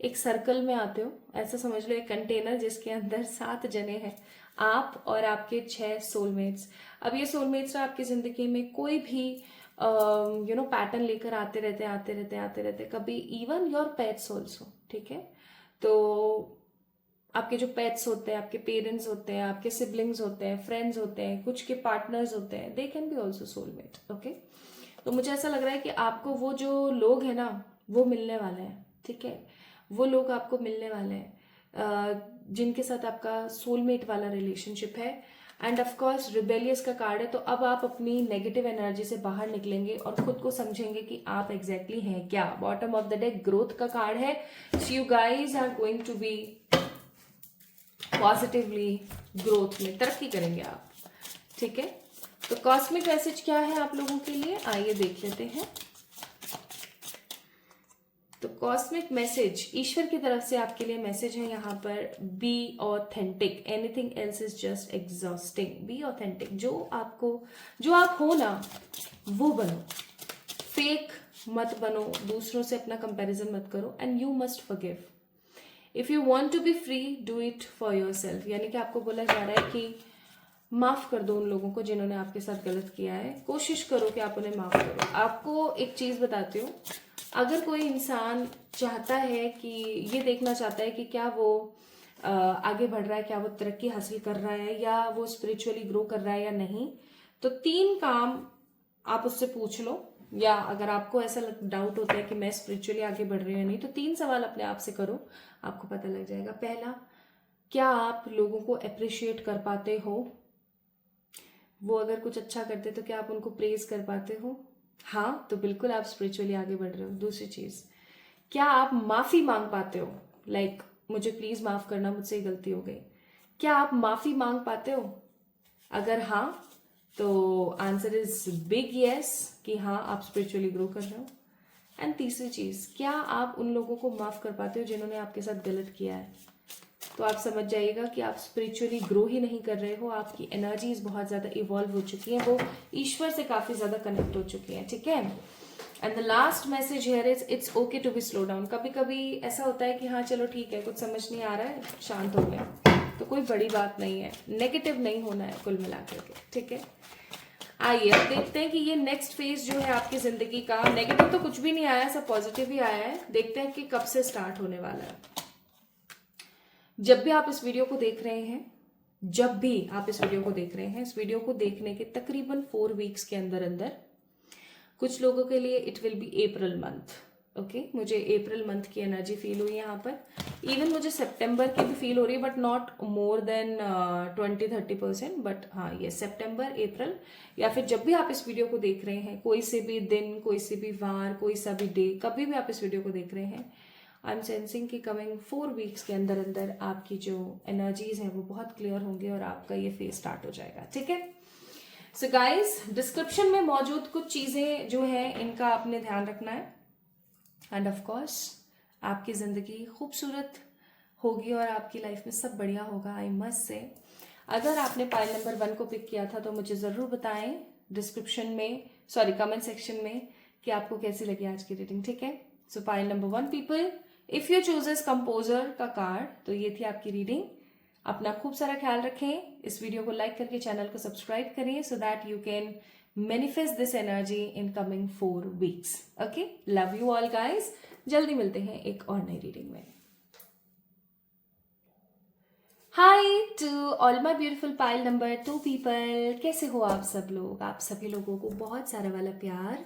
A: एक सर्कल में आते हो, ऐसा समझ लो, एक कंटेनर जिसके अंदर 7 जने हैं, आप और आपके 6 सोलमेट्स। अब ये सोलमेट्स आपकी जिंदगी में कोई भी पैटर्न लेकर आते रहते, कभी इवन योर पेट्स ऑल्सो, ठीक है। तो आपके जो पेट्स होते हैं, आपके पेरेंट्स होते हैं, आपके सिबलिंग्स होते हैं, फ्रेंड्स होते हैं, कुछ के पार्टनर्स होते हैं, they can be also soulmate, okay. तो मुझे ऐसा लग रहा है कि आपको वो जो लोग हैं ना वो मिलने वाले हैं, ठीक है। वो लोग आपको मिलने वाले हैं जिनके साथ आपका सोलमेट वाला रिलेशनशिप है। एंड ऑफ कोर्स रिबेलियस का कार्ड है, तो अब आप अपनी नेगेटिव एनर्जी से बाहर निकलेंगे और खुद को समझेंगे कि आप एग्जैक्टली हैं क्या। Bottom of the deck growth का कार्ड है। So you guys are going to be positively growth में तरक्की करेंगे आप, ठीक है। तो कॉस्मिक मैसेज क्या है आप लोगों के लिए, आइए देख लेते हैं। तो कॉस्मिक मैसेज ईश्वर की तरफ से आपके लिए मैसेज है यहाँ पर, be authentic, anything else is just exhausting. Be authentic, जो आप हो ना वो बनो, फेक मत बनो, दूसरों से अपना कंपैरिजन मत करो। And you must forgive. If you want to be free, do it for your self. यानी कि आपको बोला जा रहा है कि माफ कर दो उन लोगों को जिन्होंने आपके साथ गलत किया है। कोशिश करो कि आप उन्हें माफ करो। आपको एक चीज बताती हूँ, अगर कोई इंसान चाहता है कि ये देखना चाहता है कि क्या वो आगे बढ़ रहा है, क्या वो तरक्की हासिल कर रहा है, या वो स्पिरिचुअली ग्रो कर रहा है या नहीं, तो 3 काम आप उससे पूछ लो। या अगर आपको ऐसा डाउट होता है कि मैं स्पिरिचुअली आगे बढ़ रही हूँ या नहीं, तो 3 सवाल अपने आप से करो, आपको पता लग जाएगा। पहला, क्या आप लोगों को अप्रिशिएट कर पाते हो? वो अगर कुछ अच्छा करते तो क्या आप उनको प्रेज कर पाते हो? हाँ, तो बिल्कुल आप स्पिरिचुअली आगे बढ़ रहे हो। दूसरी चीज, क्या आप माफी मांग पाते हो? लाइक मुझे प्लीज माफ करना, मुझसे गलती हो गई। क्या आप माफी मांग पाते हो? अगर हाँ, तो आंसर इज बिग यस, कि हाँ आप स्पिरिचुअली ग्रो कर रहे हो। एंड तीसरी चीज, क्या आप उन लोगों को माफ कर पाते हो जिन्होंने आपके साथ गलत किया है? तो आप समझ जाइएगा कि आप स्पिरिचुअली ग्रो ही नहीं कर रहे हो, आपकी एनर्जीज बहुत ज्यादा इवॉल्व हो चुकी हैं, वो ईश्वर से काफी ज्यादा कनेक्ट हो चुकी हैं, ठीक है। And the last message here is it's okay to be slow down. कभी कभी ऐसा होता है कि हाँ चलो ठीक है, कुछ समझ नहीं आ रहा है, शांत हो गया, तो कोई बड़ी बात नहीं है, नेगेटिव नहीं होना है कुल मिलाकर के, ठीक है। आइए अब देखते हैं कि ये नेक्स्ट फेज जो है आपकी जिंदगी का, नेगेटिव तो कुछ भी नहीं आया, सब पॉजिटिव ही आया है, देखते हैं कि कब से स्टार्ट होने वाला है। जब भी आप इस वीडियो को देख रहे हैं, जब भी आप इस वीडियो को देख रहे हैं, इस वीडियो को देखने के तकरीबन 4 वीक्स के अंदर अंदर कुछ लोगों के लिए it will be April month. Okay, मुझे अप्रैल मंथ की एनर्जी फील हुई यहाँ पर, इवन मुझे सितंबर की भी फील हो रही है, but not more than 20-30%, but हाँ ये सितंबर, अप्रैल, या फिर जब भी आप इस वीडियो को देख रहे हैं, कोई से भी दिन, कोई से भी वार, कोई सा भी डे, कभी भी आप इस वीडियो को देख रहे हैं, आई एम सेंसिंग कि कमिंग 4 वीक्स के अंदर अंदर आपकी जो एनर्जीज हैं वो बहुत क्लियर होंगी और आपका ये फेज स्टार्ट हो जाएगा, ठीक है। सो गाइज, डिस्क्रिप्शन में मौजूद कुछ चीजें जो हैं इनका आपने ध्यान रखना है, एंड ऑफ कोर्स आपकी जिंदगी खूबसूरत होगी और आपकी लाइफ में सब बढ़िया होगा। आई मस्ट से, अगर आपने पाइल नंबर 1 को पिक किया था तो मुझे जरूर बताएं डिस्क्रिप्शन में, सॉरी कमेंट सेक्शन में, कि आपको कैसी लगी आज की रीडिंग, ठीक है। सो pile number 1 people, if you chooses composer का कार्ड, तो ये थी आपकी रीडिंग। अपना खूब सारा ख्याल रखें, इस वीडियो को लाइक करके चैनल को सब्सक्राइब करें so that you can manifest this energy in coming 4 weeks. Okay, love you all guys, जल्दी मिलते हैं एक और नई रीडिंग में। Hi to all my beautiful pile number 2 people, कैसे हो आप सब लोग? आप सभी लोगों को बहुत सारा वाला प्यार।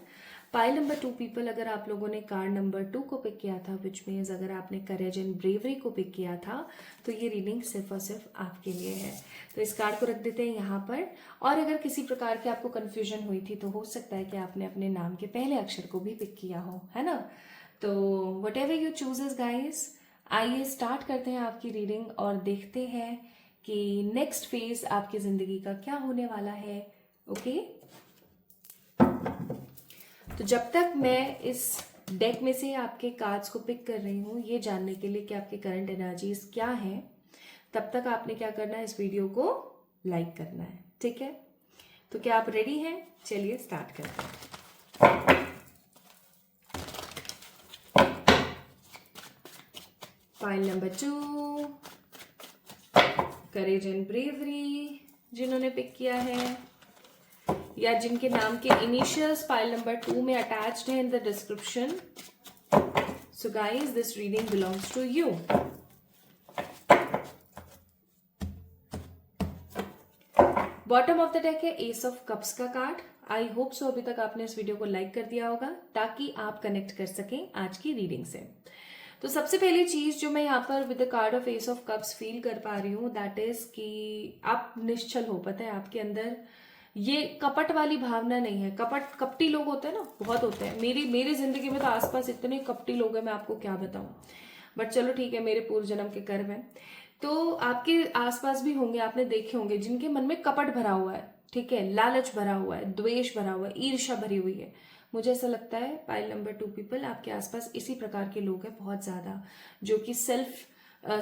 A: पाइल नंबर 2 पीपल, अगर आप लोगों ने कार्ड नंबर 2 को पिक किया था, विच मीन्स अगर आपने करेज एंड ब्रेवरी को पिक किया था, तो ये रीडिंग सिर्फ और सिर्फ आपके लिए है। तो इस कार्ड को रख देते हैं यहाँ पर, और अगर किसी प्रकार की आपको कंफ्यूजन हुई थी तो हो सकता है कि आपने अपने नाम के पहले अक्षर को भी पिक किया हो, है ना। तो what ever you chooses guys, आइए स्टार्ट करते हैं आपकी रीडिंग और देखते हैं कि नेक्स्ट फेज आपकी जिंदगी का क्या होने वाला है। ओके, तो जब तक मैं इस डेक में से आपके कार्ड्स को पिक कर रही हूँ ये जानने के लिए कि आपके करंट एनर्जीज क्या हैं, तब तक आपने क्या करना है, इस वीडियो को लाइक करना है, ठीक है। तो क्या आप रेडी हैं? चलिए स्टार्ट करते हैं। Pile number 2, courage and bravery जिन्होंने पिक किया है, या जिनके नाम के इनिशियल्स पाइल नंबर 2 में अटैच्ड है in the description, so guys this reading belongs to you. Bottom of the deck है एस ऑफ कप्स का कार्ड। आई होप सो अभी तक आपने इस वीडियो को लाइक कर दिया होगा ताकि आप कनेक्ट कर सकें आज की रीडिंग से। तो सबसे पहली चीज जो मैं यहाँ पर with the card of S of cups feel कर पा रही हूँ, दैट इज कि आप निश्चल हो। पता है आपके अंदर ये कपट वाली भावना नहीं है। कपटी लोग होते हैं ना, बहुत होते हैं। मेरी जिंदगी में तो आसपास इतने कपटी लोग हैं, मैं आपको क्या बताऊं, बट चलो ठीक है, मेरे पूर्व जन्म के कर्म है। तो आपके आसपास भी होंगे, आपने देखे होंगे जिनके मन में कपट भरा हुआ है, ठीक है, लालच भरा हुआ है, द्वेष भरा हुआ है, ईर्ष्या भरी हुई है। मुझे ऐसा लगता है पाइल नंबर 2 पीपल आपके आसपास इसी प्रकार के लोग हैं बहुत ज्यादा, जो कि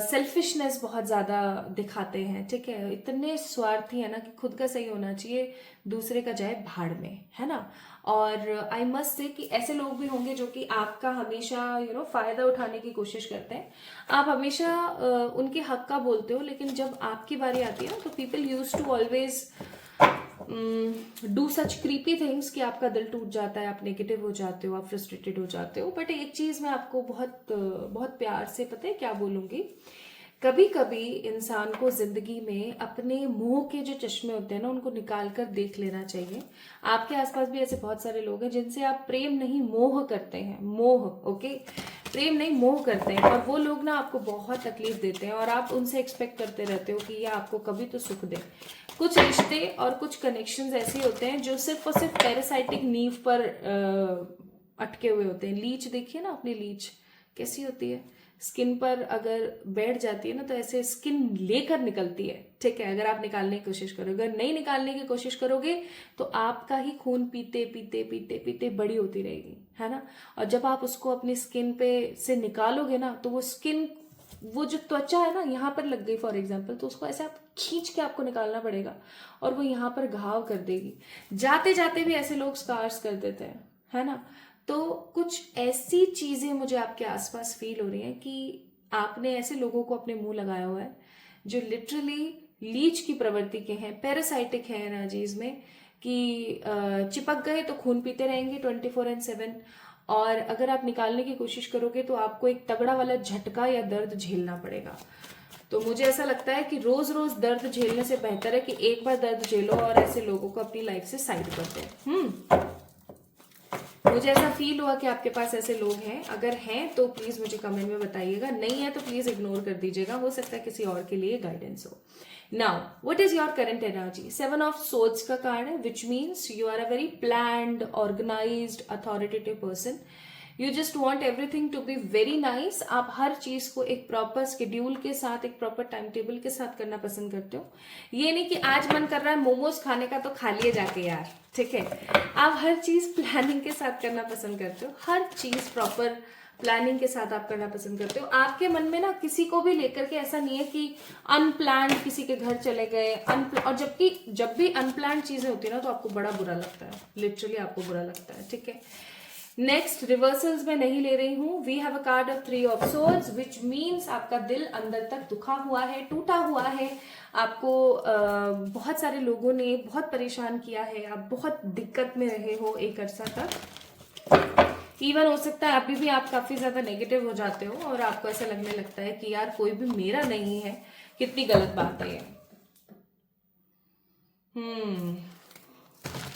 A: सेल्फिशनेस बहुत ज्यादा दिखाते हैं, ठीक है, इतने स्वार्थी है ना कि खुद का सही होना चाहिए, दूसरे का जाए भाड़ में, है ना। और आई मस्ट से कि ऐसे लोग भी होंगे जो कि आपका हमेशा फायदा उठाने की कोशिश करते हैं। आप हमेशा उनके हक का बोलते हो, लेकिन जब आपकी बारी आती है ना तो people use to always do such creepy things कि आपका दिल टूट जाता है, आप नेगेटिव हो जाते हो, आप फ्रस्ट्रेटेड हो जाते हो। बट एक चीज मैं आपको बहुत बहुत प्यार से, पता है क्या बोलूंगी, कभी कभी इंसान को जिंदगी में अपने मोह के जो चश्मे होते हैं ना, उनको निकाल कर देख लेना चाहिए। आपके आसपास भी ऐसे बहुत सारे लोग हैं जिनसे आप प्रेम नहीं मोह करते हैं, मोह, ओके, प्रेम नहीं मोह करते हैं, और वो लोग ना आपको बहुत तकलीफ देते हैं और आप उनसे एक्सपेक्ट करते रहते हो कि ये आपको कभी तो सुख दे। कुछ रिश्ते और कुछ कनेक्शंस ऐसे होते हैं जो सिर्फ और सिर्फ पैरासाइटिक नींव पर अटके हुए होते हैं। लीच देखिए ना, अपनी लीच कैसी होती है, स्किन पर अगर बैठ जाती है ना तो ऐसे स्किन लेकर निकलती है, ठीक है। अगर आप निकालने की कोशिश करोगे, अगर नहीं निकालने की कोशिश करोगे तो आपका ही खून पीते पीते पीते पीते बड़ी होती रहेगी। है ना। और जब आप उसको अपनी स्किन पे से निकालोगे ना, तो वो स्किन, वो जो त्वचा है ना यहाँ पर लग गई फॉर एग्जाम्पल, तो उसको ऐसे आप खींच के आपको निकालना पड़ेगा और वो यहाँ पर घाव कर देगी। जाते जाते भी ऐसे लोग स्कार्स कर देते हैं, है ना। तो कुछ ऐसी चीजें मुझे आपके आसपास फील हो रही हैं कि आपने ऐसे लोगों को अपने मुंह लगाया हुआ है जो लिटरली लीच की प्रवृत्ति के हैं, पैरासाइटिक है एनर्जीज में, कि चिपक गए तो खून पीते रहेंगे 24/7, और अगर आप निकालने की कोशिश करोगे तो आपको एक तगड़ा वाला झटका या दर्द झेलना पड़ेगा। तो मुझे ऐसा लगता है कि रोज रोज दर्द झेलने से बेहतर है कि एक बार दर्द झेलो और ऐसे लोगों को अपनी लाइफ से साइड कर दो। मुझे ऐसा फील हुआ कि आपके पास ऐसे लोग हैं। अगर हैं तो प्लीज मुझे कमेंट में बताइएगा, नहीं है तो प्लीज इग्नोर कर दीजिएगा, हो सकता है किसी और के लिए गाइडेंस हो। Now what is your current energy? 7 of swords का कार्ड है, which means you are a very planned, organised, authoritative person. You just want everything to be very nice. आप हर चीज को एक प्रॉपर स्केड्यूल के साथ, एक प्रॉपर टाइम टेबल के साथ करना पसंद करते हो। ये नहीं कि आज मन कर रहा है मोमोज खाने का तो खा लिए जाके यार, ठीक है। आप हर चीज प्लानिंग के साथ करना पसंद करते हो, हर चीज प्रॉपर प्लानिंग के साथ आप करना पसंद करते हो। आपके मन में ना किसी को भी लेकर के ऐसा नहीं है कि अनप्लान्ड किसी के घर चले गए, और जबकि जब भी अनप्लान्ड चीजें होती है ना तो आपको बड़ा बुरा लगता है, लिटरली आपको बुरा लगता है, ठीक है। नेक्स्ट रिवर्सल्स में नहीं ले रही हूं। We have a card of 3 of swords, विच मीन्स आपका दिल अंदर तक दुखा हुआ है, टूटा हुआ है। आपको बहुत सारे लोगों ने बहुत परेशान किया है, आप बहुत दिक्कत में रहे हो एक अरसा तक। इवन हो सकता है अभी भी आप काफी ज्यादा नेगेटिव हो जाते हो और आपको ऐसा लगने लगता है कि यार कोई भी मेरा नहीं है, कितनी गलत बात है ये।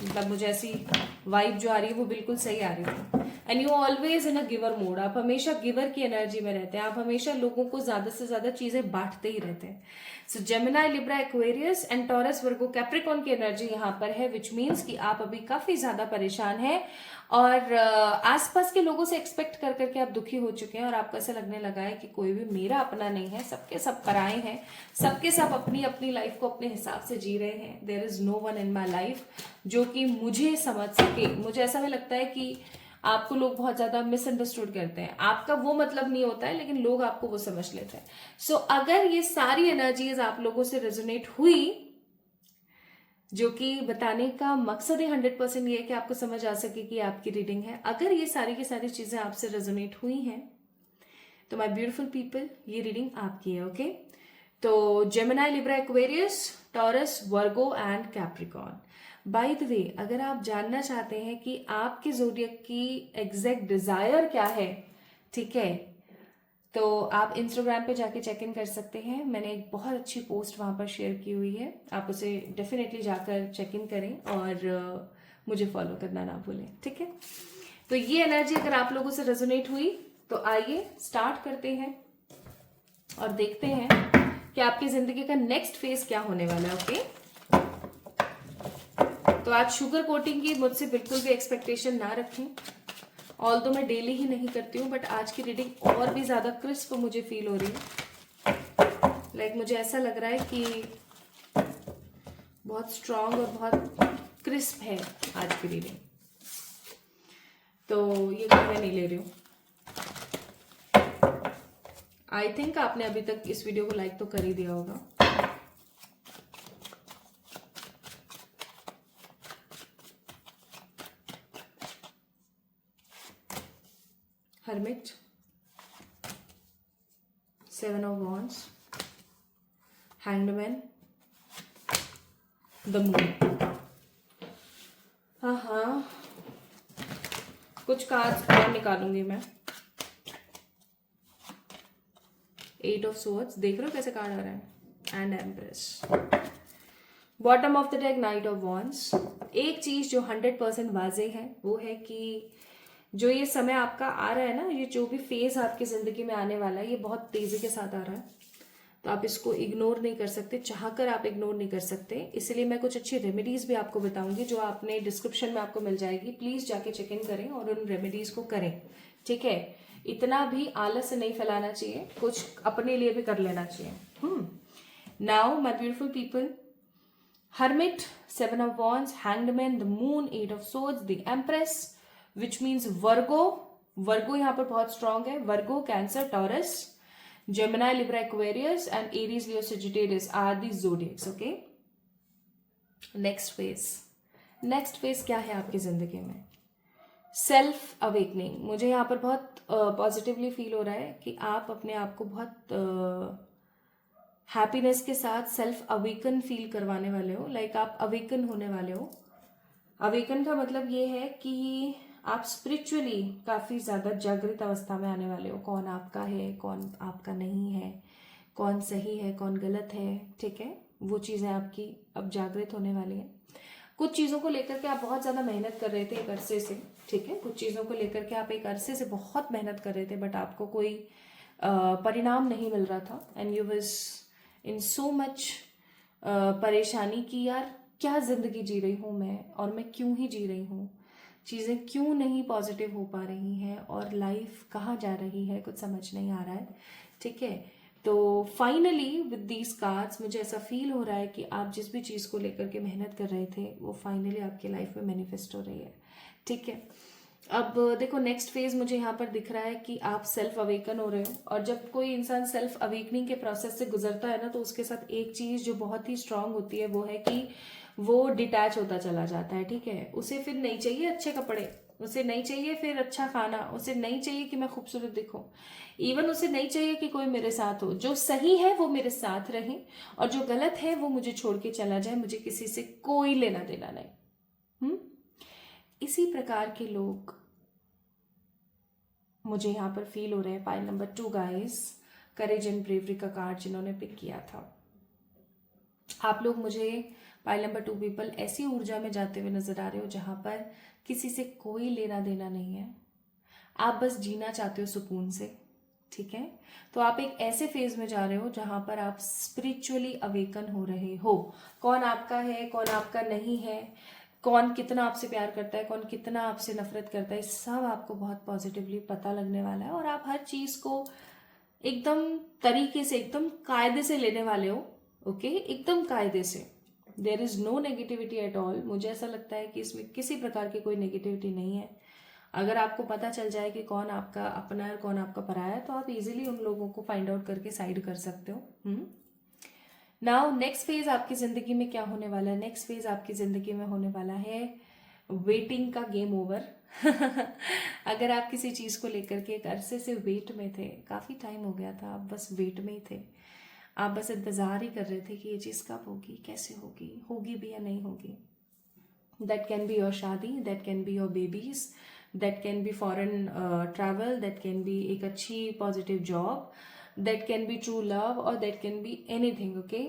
A: मतलब मुझे ऐसी वाइब जो आ रही है वो बिल्कुल सही आ रही है। And you always in a giver mode, आप हमेशा गिवर की एनर्जी में रहते हैं, आप हमेशा लोगों को ज्यादा से ज्यादा चीजें बांटते ही रहते हैं। So Gemini, Libra, Aquarius and Taurus, Virgo, Capricorn की एनर्जी यहाँ पर है, विच मीन्स कि आप अभी काफी ज्यादा परेशान हैं और आसपास के लोगों से एक्सपेक्ट कर करके आप दुखी हो चुके हैं और आपको ऐसा लगने लगा है कि कोई भी मेरा अपना नहीं है, सबके सब पराए हैं, सबके सब अपनी अपनी लाइफ को अपने हिसाब से जी रहे हैं। There is no one in my life जो कि मुझे समझ सके। मुझे ऐसा भी लगता है कि आपको लोग बहुत ज्यादा मिसअंडरस्टूड करते हैं, आपका वो मतलब नहीं होता है लेकिन लोग आपको वो समझ लेते हैं। सो अगर ये सारी एनर्जीज आप लोगों से रेजोनेट हुई, जो कि बताने का मकसद ही 100% ये है कि आपको समझ आ सके कि आपकी रीडिंग है। अगर ये सारी की सारी चीजें आपसे रेजोनेट हुई हैं तो माय ब्यूटीफुल पीपल, ये रीडिंग आपकी है, ओके। तो Gemini, Libra, Aquarius, taurus, Virgo and Capricorn. By the way, अगर आप जानना चाहते हैं कि आपके ज़ोडिएक की एग्जैक्ट डिजायर क्या है, ठीक है, तो आप इंस्टाग्राम पे जाके चेक इन कर सकते हैं। मैंने एक बहुत अच्छी पोस्ट वहां पर शेयर की हुई है, आप उसे डेफिनेटली जाकर चेक इन करें और मुझे फॉलो करना ना भूलें, ठीक है। तो ये एनर्जी अगर आप लोगों से रेजोनेट हुई तो आइए स्टार्ट करते हैं और देखते हैं कि आपकी जिंदगी का नेक्स्ट फेज क्या होने वाला है, ओके। तो आज शुगर कोटिंग की मुझसे बिल्कुल भी एक्सपेक्टेशन ना रखें, ऑल तो मैं डेली ही नहीं करती हूँ, बट आज की रीडिंग और भी ज्यादा क्रिस्प मुझे फील हो रही है। लाइक मुझे ऐसा लग रहा है कि बहुत स्ट्रांग और बहुत क्रिस्प है आज की रीडिंग। तो ये मैं नहीं ले रही हूँ। आई थिंक आपने अभी तक इस वीडियो को लाइक तो कर ही दिया होगा। Hermit, 7 of Wands, Hanged Man, The Moon। हाँ, कुछ कार्ड्स और निकालूंगी मैं। 8 of Swords, देख रहे हो कैसे कार्ड आ रहा है, and empress. Bottom of the deck, night of wands. एक चीज जो 100% वाजे है वो है कि जो ये समय आपका आ रहा है ना, ये जो भी फेज आपकी जिंदगी में आने वाला है, ये बहुत तेजी के साथ आ रहा है, तो आप इसको इग्नोर नहीं कर सकते, चाहकर आप इग्नोर नहीं कर सकते। इसलिए मैं कुछ अच्छी रेमेडीज भी आपको बताऊंगी जो आपने डिस्क्रिप्शन में आपको मिल जाएगी। प्लीज जाके चेक इन करें और उन रेमेडीज को करें, ठीक है। इतना भी आलस नहीं फैलाना चाहिए, कुछ अपने लिए भी कर लेना चाहिए। Now my beautiful people, Hermit, 7 of Wands, Hanged Man, the Moon, 8 of Swords, the Empress, which means Virgo, Virgo यहाँ पर बहुत स्ट्रांग है। Virgo, Cancer, Taurus, Gemini, Libra, Aquarius and Aries, Leo, Sagittarius are the zodiacs. Okay, next phase, next phase क्या है आपकी जिंदगी में? Self awakening. मुझे यहाँ पर बहुत पॉजिटिवली फील हो रहा है कि आप अपने आप को बहुत हैप्पीनेस के साथ सेल्फ अवेकन फील करवाने वाले हो। लाइक आप अवेकन होने वाले हो। अवेकन का मतलब ये है कि आप स्पिरिचुअली काफ़ी ज़्यादा जागृत अवस्था में आने वाले हो। कौन आपका है, कौन आपका नहीं है, कौन सही है, कौन गलत है, ठीक है, वो चीज़ें आपकी अब जागृत होने वाली हैं। कुछ चीज़ों को लेकर के आप बहुत ज़्यादा मेहनत कर रहे थे एक अरसे से, ठीक है, कुछ चीज़ों को लेकर के आप एक अरसे से बहुत मेहनत कर रहे थे, बट आपको कोई परिणाम नहीं मिल रहा था, and you was in so much परेशानी कि यार क्या ज़िंदगी जी रही हूँ मैं, और मैं क्यों ही जी रही हूँ, चीज़ें क्यों नहीं पॉजिटिव हो पा रही हैं, और लाइफ कहाँ जा रही है, कुछ समझ नहीं आ रहा है, ठीक है। तो फाइनली विद दीज कार्ड्स मुझे ऐसा फील हो रहा है कि आप जिस भी चीज़ को लेकर के मेहनत कर रहे थे वो फाइनली आपकी लाइफ में मैनिफेस्ट हो रही है, ठीक है। अब देखो नेक्स्ट फेज मुझे यहाँ पर दिख रहा है कि आप सेल्फ अवेकन हो रहे हो, और जब कोई इंसान सेल्फ अवेकनिंग के प्रोसेस से गुजरता है ना, तो उसके साथ एक चीज़ जो बहुत ही स्ट्रांग होती है वो है कि वो डिटैच होता चला जाता है, ठीक है। उसे फिर नहीं चाहिए अच्छे कपड़े, उसे नहीं चाहिए फिर अच्छा खाना, उसे नहीं चाहिए कि मैं खूबसूरत दिखूं, इवन उसे नहीं चाहिए कि कोई मेरे साथ हो। जो सही है वो मेरे साथ रहे, और जो गलत है वो मुझे छोड़ के चला जाए, मुझे किसी से कोई लेना देना नहीं। इसी प्रकार के लोग मुझे यहाँ पर फील हो रहे हैं। Pile number 2 guys, courage and bravery का कार्ड जिन्होंने पिक किया था, आप लोग मुझे पाइल नंबर 2 पीपल ऐसी ऊर्जा में जाते हुए नजर आ रहे हो जहां पर किसी से कोई लेना देना नहीं है, आप बस जीना चाहते हो सुकून से, ठीक है। तो आप एक ऐसे फेज में जा रहे हो जहां पर आप स्पिरिचुअली अवेकन हो रहे हो। कौन आपका है, कौन आपका नहीं है, कौन कितना आपसे प्यार करता है, कौन कितना आपसे नफरत करता है, सब आपको बहुत पॉजिटिवली पता लगने वाला है, और आप हर चीज को एकदम तरीके से, एकदम कायदे से लेने वाले हो। ओके, एकदम कायदे से। There is no negativity at all. मुझे ऐसा लगता है कि इसमें किसी प्रकार की कोई नेगेटिविटी नहीं है। अगर आपको पता चल जाए कि कौन आपका अपना है और कौन आपका पराया है, तो आप इजीली उन लोगों को फाइंड आउट करके साइड कर सकते हो। नाउ नेक्स्ट फेज आपकी जिंदगी में क्या होने वाला है? नेक्स्ट फेज आपकी जिंदगी में होने वाला है वेटिंग का गेम ओवर। अगर आप किसी चीज को लेकर के एक अरसे से वेट में थे, काफी टाइम हो गया था, आप बस वेट में ही थे, आप बस इंतजार ही कर रहे थे कि ये चीज कब होगी, कैसे होगी, होगी भी या नहीं होगी। दैट कैन बी योर शादी, that can be your babies, that can be foreign travel, that can be एक अच्छी positive job, that can be true love, और that can be anything. Okay,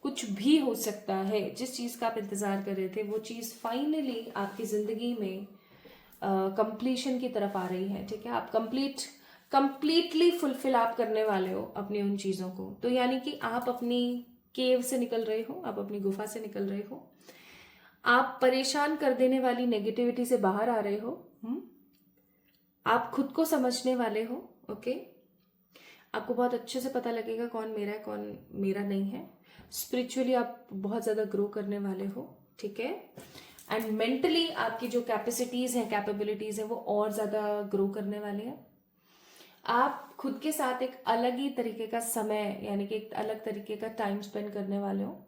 A: कुछ भी हो सकता है। जिस चीज का आप इंतजार कर रहे थे वो चीज फाइनली आपकी जिंदगी में कंप्लीशन की तरफ आ रही है, ठीक है। आप कंप्लीटली फुलफिल आप करने वाले हो अपनी उन चीजों को। तो यानी कि आप अपनी केव से निकल रहे हो, आप अपनी गुफा से निकल रहे हो, आप परेशान कर देने वाली नेगेटिविटी से बाहर आ रहे हो। आप खुद को समझने वाले हो। ओके, आपको बहुत अच्छे से पता लगेगा कौन मेरा है, कौन मेरा नहीं है। स्पिरिचुअली आप बहुत ज्यादा ग्रो करने वाले हो, ठीक है। एंड मेंटली आपकी जो कैपेसिटीज हैं, कैपेबिलिटीज हैं, वो और ज्यादा ग्रो करने वाले हैं। आप खुद के साथ एक अलग ही तरीके का समय, यानी कि एक अलग तरीके का टाइम स्पेंड करने वाले हो,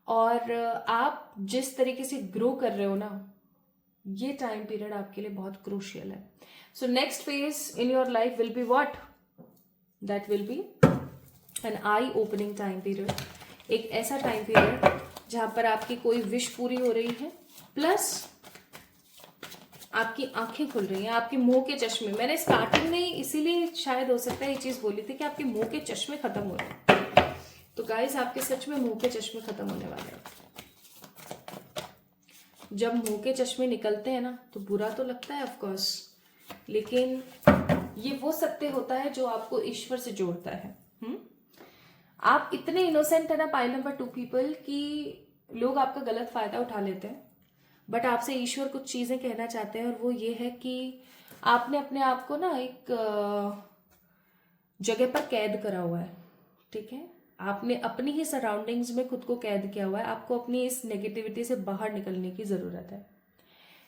A: और आप जिस तरीके से ग्रो कर रहे हो ना, ये टाइम पीरियड आपके लिए बहुत क्रूशियल है। So next phase in your life will be what? That will be an eye opening time period. एक ऐसा टाइम पीरियड जहां पर आपकी कोई विश पूरी हो रही है, प्लस आपकी आंखें खुल रही हैं, आपके मुंह के चश्मे। मैंने स्टार्टिंग में इसीलिए शायद हो सकता है ये चीज बोली थी कि आपके मुंह के चश्मे खत्म हो रहे हैं। तो गाइस, आपके सच में मुंह के चश्मे खत्म होने वाले हैं। जब मुंह के चश्मे निकलते हैं ना, तो बुरा तो लगता है ऑफकोर्स, लेकिन ये वो सत्य होता है जो आपको ईश्वर से जोड़ता है। आप इतने इनोसेंट है ना पाइल नंबर 2 पीपल, कि लोग आपका गलत फायदा उठा लेते हैं, बट आपसे ईश्वर कुछ चीजें कहना चाहते हैं, और वो ये है कि आपने अपने आप को ना एक जगह पर कैद करा हुआ है, ठीक है। आपने अपनी ही सराउंडिंग्स में खुद को कैद किया हुआ है। आपको अपनी इस नेगेटिविटी से बाहर निकलने की जरूरत है,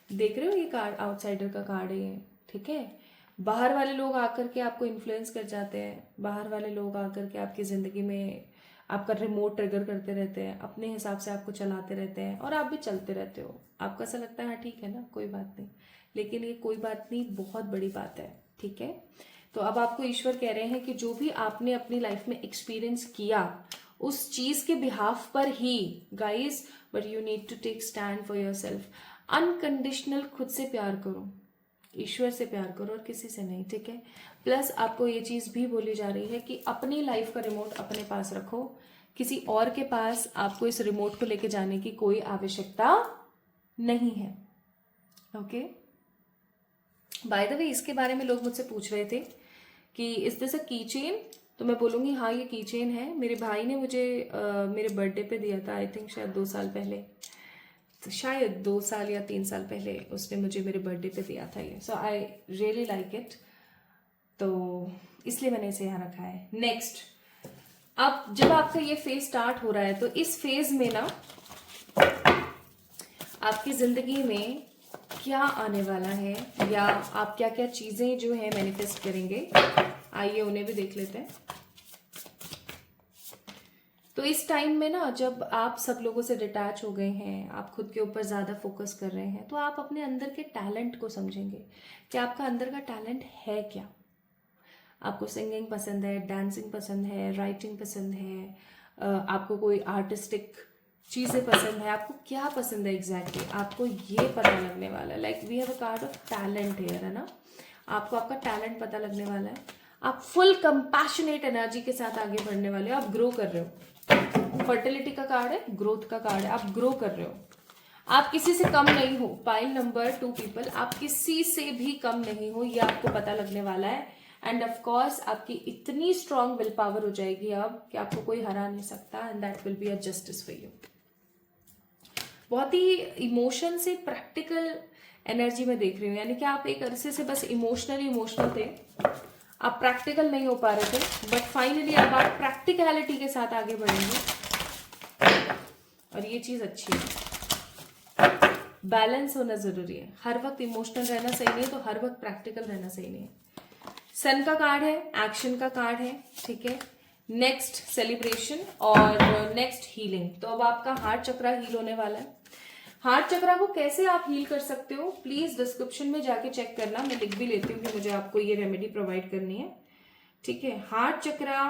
A: देख रहे हो ये कार्ड आउटसाइडर का कार्ड है ये, ठीक है। बाहर वाले लोग आकर के आपको इन्फ्लुएंस कर जाते हैं, बाहर वाले लोग आकर के आपकी ज़िंदगी में आपका रिमोट ट्रिगर करते रहते हैं, अपने हिसाब से आपको चलाते रहते हैं और आप भी चलते रहते हो। आपको ऐसा लगता है हाँ ठीक है ना, कोई बात नहीं, लेकिन ये कोई बात नहीं बहुत बड़ी बात है, ठीक है। तो अब आपको ईश्वर कह रहे हैं कि जो भी आपने अपनी लाइफ में एक्सपीरियंस किया उस चीज के बिहाफ पर ही guys, but you need to take stand for your self. Unconditional खुद से प्यार करो, ईश्वर से प्यार करो और किसी से नहीं, ठीक है। प्लस आपको ये चीज भी बोली जा रही है कि अपनी लाइफ का रिमोट अपने पास रखो, किसी और के पास आपको इस रिमोट को लेके जाने की कोई आवश्यकता नहीं है, ओके। बाय द वे इसके बारे में लोग मुझसे पूछ रहे थे कि इज दिस अ की चेन, तो मैं बोलूंगी हाँ ये की चेन है। मेरे भाई ने मुझे मेरे बर्थडे पे दिया था, आई थिंक शायद 2 साल पहले, तो शायद 2 साल या 3 साल पहले उसने मुझे मेरे बर्थडे पे दिया था ये। सो आई रियली लाइक इट, तो इसलिए मैंने इसे यहाँ रखा है। नेक्स्ट, अब जब आपका ये फेज स्टार्ट हो रहा है तो इस फेज में ना आपकी जिंदगी में क्या आने वाला है या आप क्या क्या चीजें जो है मैनिफेस्ट करेंगे, आइए उन्हें भी देख लेते हैं। तो इस टाइम में ना जब आप सब लोगों से डिटैच हो गए हैं, आप खुद के ऊपर ज़्यादा फोकस कर रहे हैं, तो आप अपने अंदर के टैलेंट को समझेंगे कि आपका अंदर का टैलेंट है क्या। आपको सिंगिंग पसंद है, डांसिंग पसंद है, राइटिंग पसंद है, आपको कोई आर्टिस्टिक चीज़ें पसंद है, आपको क्या पसंद है एग्जैक्टली आपको ये पता लगने वाला है। Like we have a card of talent here, है ना। आपको आपका टैलेंट पता लगने वाला है, आप फुल कंपैशनेट एनर्जी के साथ आगे बढ़ने वाले हो, आप ग्रो कर रहे हो। फर्टिलिटी का कार्ड है, ग्रोथ का कार्ड है, आप ग्रो कर रहे हो, आप किसी से कम नहीं हो। पाइल नंबर 2 पीपल, आप किसी से भी कम नहीं हो, ये आपको पता लगने वाला है। एंड ऑफ कोर्स आपकी इतनी स्ट्रांग विल पावर हो जाएगी अब कि आपको कोई हरा नहीं सकता, and that will be a justice for you. बहुत ही इमोशन से प्रैक्टिकल एनर्जी में देख रही हूँ, यानी कि आप एक अरसे से बस इमोशनल थे, आप प्रैक्टिकल नहीं हो पा रहे थे, बट फाइनली अब आप प्रैक्टिकलिटी के साथ आगे बढ़ेंगे और ये चीज अच्छी है। बैलेंस होना जरूरी है, हर वक्त इमोशनल रहना सही नहीं है, तो हर वक्त प्रैक्टिकल रहना सही नहीं है। सन का कार्ड है, एक्शन का कार्ड है, ठीक है। नेक्स्ट सेलिब्रेशन और नेक्स्ट हीलिंग। तो अब आपका हार्ट चक्रा हील होने वाला है। हार्ट चक्रा को कैसे आप हील कर सकते हो प्लीज डिस्क्रिप्शन में जाके चेक करना, मैं लिख भी लेती हूँ कि मुझे आपको ये रेमेडी प्रोवाइड करनी है, ठीक है। हार्ट चक्रा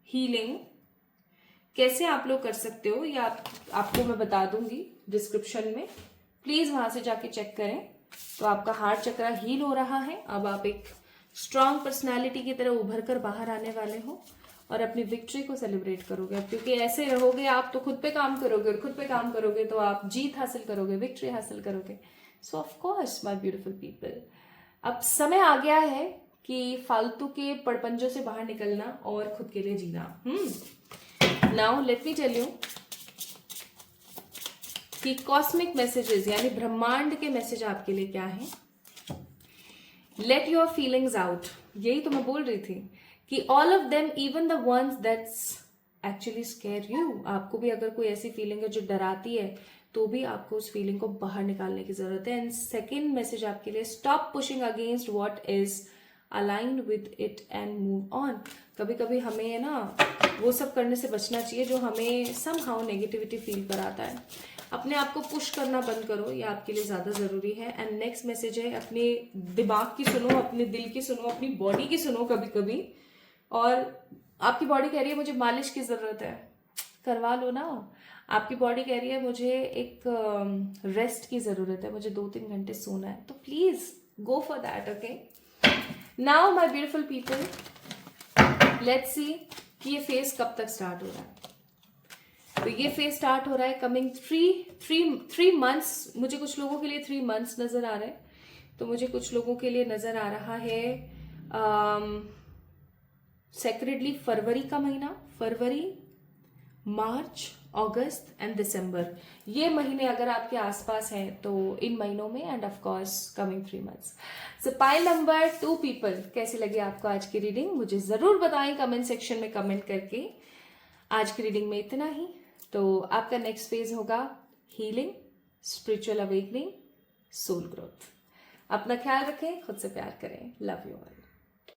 A: हीलिंग कैसे आप लोग कर सकते हो या आपको मैं बता दूंगी डिस्क्रिप्शन में, प्लीज वहां से जाके चेक करें। तो आपका हार्ट चक्रा हील हो रहा है, अब आप एक स्ट्रांग पर्सनालिटी की तरह उभर कर बाहर आने वाले हो और अपनी विक्ट्री को सेलिब्रेट करोगे। अब क्योंकि ऐसे रहोगे आप तो खुद पे काम करोगे, और खुद पे काम करोगे तो आप जीत हासिल करोगे, विक्ट्री हासिल करोगे। सो of course my beautiful people, अब समय आ गया है कि फालतू के पड़पंजों से बाहर निकलना और खुद के लिए जीना। Now let me tell you कि कॉस्मिक मैसेजेस यानी ब्रह्मांड के मैसेज आपके लिए क्या है। लेट योर फीलिंग्स आउट, यही तो मैं बोल रही थी कि all of them, even the ones that's actually square you, आपको भी अगर कोई ऐसी फीलिंग है जो डराती है तो भी आपको उस फीलिंग को बाहर निकालने की जरूरत है। एंड सेकेंड मैसेज आपके लिए, stop pushing against what is aligned with it and move on. कभी कभी हमें ना वो सब करने से बचना चाहिए जो हमें समहाउ नेगेटिविटी फील कराता है। अपने आप को पुश करना बंद करो, ये आपके लिए ज्यादा जरूरी है। एंड नेक्स्ट मैसेज है, अपने दिमाग की सुनो, अपने दिल की सुनो, अपनी बॉडी की सुनो कभी कभी। और आपकी बॉडी कह रही है मुझे मालिश की जरूरत है, करवा लो ना। आपकी बॉडी कह रही है मुझे एक रेस्ट की जरूरत है, मुझे 2-3 घंटे सोना है, तो please go for that, okay. Now my beautiful people, let's see कि ये फेज कब तक स्टार्ट हो रहा है। तो ये फेज स्टार्ट हो रहा है कमिंग 3 मंथ्स। मुझे कुछ लोगों के लिए 3 मंथ्स नजर आ रहे हैं, तो मुझे कुछ लोगों के लिए नजर आ रहा है सेक्रेटली फरवरी का महीना, फरवरी, मार्च, अगस्त एंड दिसंबर। ये महीने अगर आपके आसपास हैं तो इन महीनों में, end of course coming 3 months. So pile number 2 people, कैसी लगी आपको आज की रीडिंग मुझे जरूर बताएं कमेंट सेक्शन में कमेंट करके। आज की रीडिंग में इतना ही। तो आपका नेक्स्ट फेज होगा healing, spiritual awakening, soul growth. अपना ख्याल रखें, खुद से प्यार करें। Love you all.